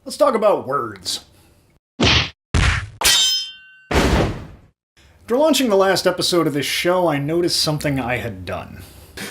Let's talk about words. After launching the last episode of this show, I noticed something I had done.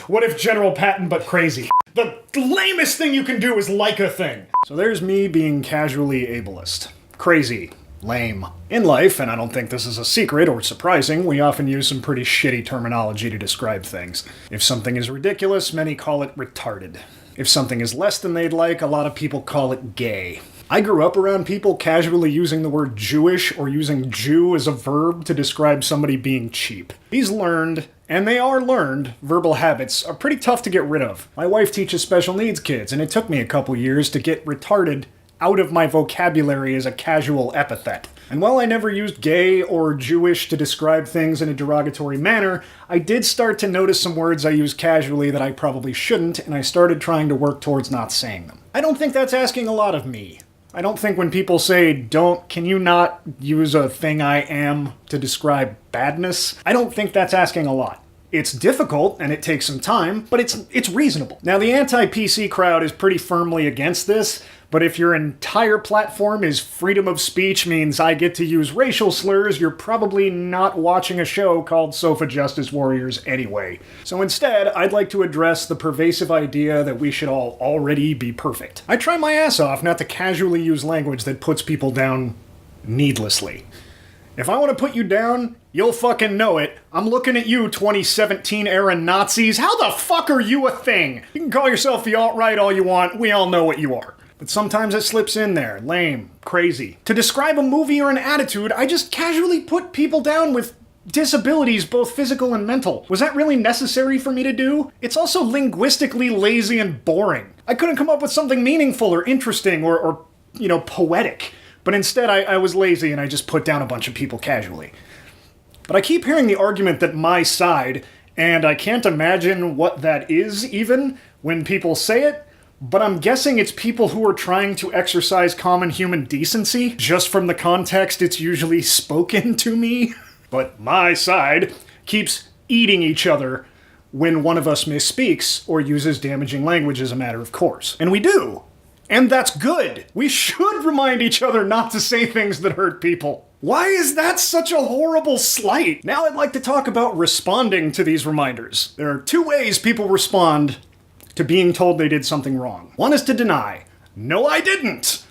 What if General Patton but crazy? The lamest thing you can do is like a thing. So there's me being casually ableist. Crazy. Lame. In life, and I don't think this is a secret or surprising, we often use some pretty shitty terminology to describe things. If something is ridiculous, many call it retarded. If something is less than they'd like, a lot of people call it gay. I grew up around people casually using the word Jewish or using Jew as a verb to describe somebody being cheap. These learned, and they are learned, verbal habits are pretty tough to get rid of. My wife teaches special needs kids, and it took me a couple years to get retarded out of my vocabulary as a casual epithet. And while I never used gay or Jewish to describe things in a derogatory manner, I did start to notice some words I use casually that I probably shouldn't, and I started trying to work towards not saying them. I don't think that's asking a lot of me. I don't think when people say, can you not use a thing I am to describe badness? I don't think that's asking a lot. It's difficult, and it takes some time, but it's reasonable. Now, the anti-PC crowd is pretty firmly against this, but if your entire platform is freedom of speech means I get to use racial slurs, you're probably not watching a show called Sofa Justice Warriors anyway. So instead, I'd like to address the pervasive idea that we should all already be perfect. I try my ass off not to casually use language that puts people down needlessly. If I want to put you down, you'll fucking know it. I'm looking at you, 2017-era Nazis. How the fuck are you a thing? You can call yourself the alt-right all you want. We all know what you are. But sometimes it slips in there. Lame. Crazy. To describe a movie or an attitude, I just casually put people down with disabilities, both physical and mental. Was that really necessary for me to do? It's also linguistically lazy and boring. I couldn't come up with something meaningful or interesting or poetic. But instead, I was lazy and I just put down a bunch of people casually. But I keep hearing the argument that my side, and I can't imagine what that is even when people say it, but I'm guessing it's people who are trying to exercise common human decency. Just from the context, it's usually spoken to me. But my side keeps eating each other when one of us misspeaks or uses damaging language as a matter of course. And we do. And that's good. We should remind each other not to say things that hurt people. Why is that such a horrible slight? Now I'd like to talk about responding to these reminders. There are two ways people respond to being told they did something wrong. One is to deny. No, I didn't.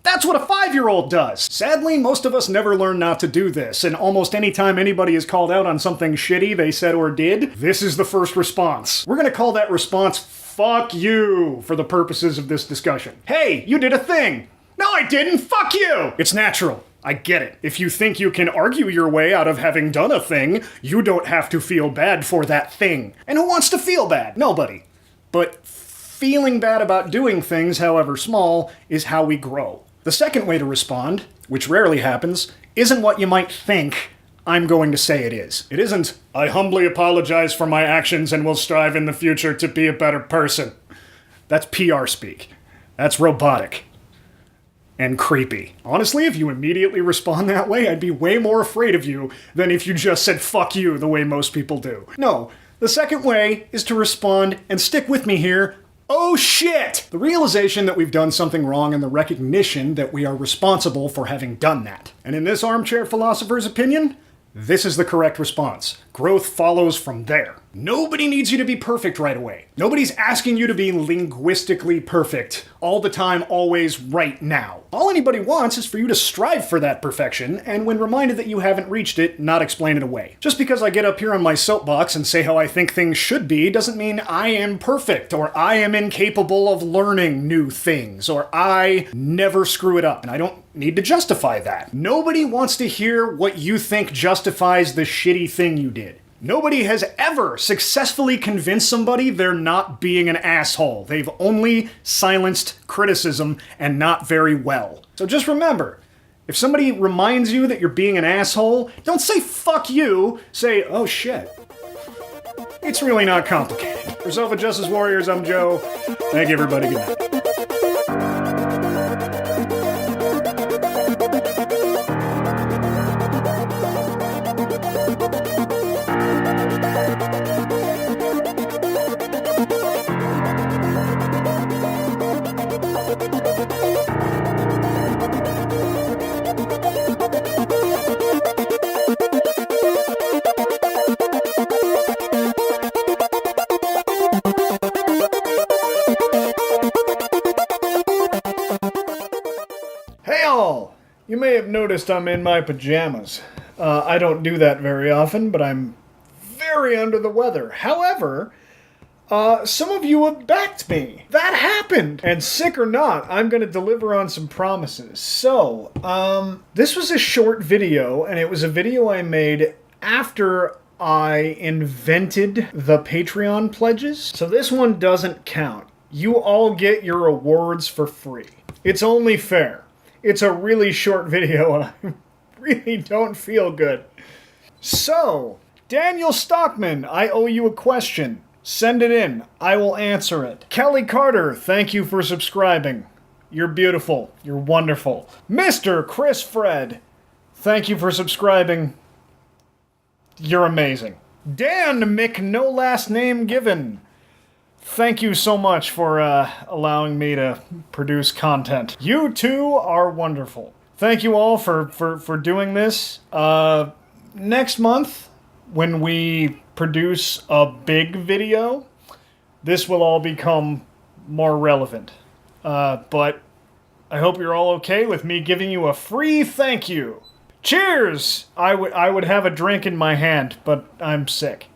That's what a 5-year-old does. Sadly, most of us never learn not to do this, and almost any time anybody is called out on something shitty they said or did, this is the first response. We're gonna call that response fuck you for the purposes of this discussion. Hey, you did a thing. No, I didn't. Fuck you. It's natural. I get it. If you think you can argue your way out of having done a thing, you don't have to feel bad for that thing. And who wants to feel bad? Nobody. But feeling bad about doing things, however small, is how we grow. The second way to respond, which rarely happens, isn't what you might think I'm going to say it is. It isn't, I humbly apologize for my actions and will strive in the future to be a better person. That's PR speak. That's robotic. And creepy. Honestly, if you immediately respond that way, I'd be way more afraid of you than if you just said fuck you the way most people do. No, the second way is to respond, and stick with me here, oh shit! The realization that we've done something wrong and the recognition that we are responsible for having done that. And in this armchair philosopher's opinion, this is the correct response. Growth follows from there. Nobody needs you to be perfect right away. Nobody's asking you to be linguistically perfect all the time, always, right now. All anybody wants is for you to strive for that perfection, and when reminded that you haven't reached it, not explain it away. Just because I get up here on my soapbox and say how I think things should be doesn't mean I am perfect, or I am incapable of learning new things, or I never screw it up, and I don't need to justify that. Nobody wants to hear what you think justifies the shitty thing you did. Nobody has ever successfully convinced somebody they're not being an asshole. They've only silenced criticism, and not very well. So just remember, if somebody reminds you that you're being an asshole, don't say fuck you, say, oh shit. It's really not complicated. For Sofa Justice Warriors, I'm Joe. Thank you, everybody. Good night. y'all! You may have noticed I'm in my pajamas. I don't do that very often, but I'm very under the weather. However, some of you have backed me. That happened! And sick or not, I'm gonna deliver on some promises. So, this was a short video, and it was a video I made after I invented the Patreon pledges. So this one doesn't count. You all get your awards for free. It's only fair. It's a really short video, and I really don't feel good. So, Daniel Stockman, I owe you a question. Send it in. I will answer it. Kelly Carter, thank you for subscribing. You're beautiful. You're wonderful. Mr. Chris Fred, thank you for subscribing. You're amazing. Dan No Last Name Given, thank you so much for allowing me to produce content. You two are wonderful. Thank you all for doing this. Next month, when we produce a big video, this will all become more relevant. But I hope you're all okay with me giving you a free thank you. Cheers! I would have a drink in my hand, but I'm sick.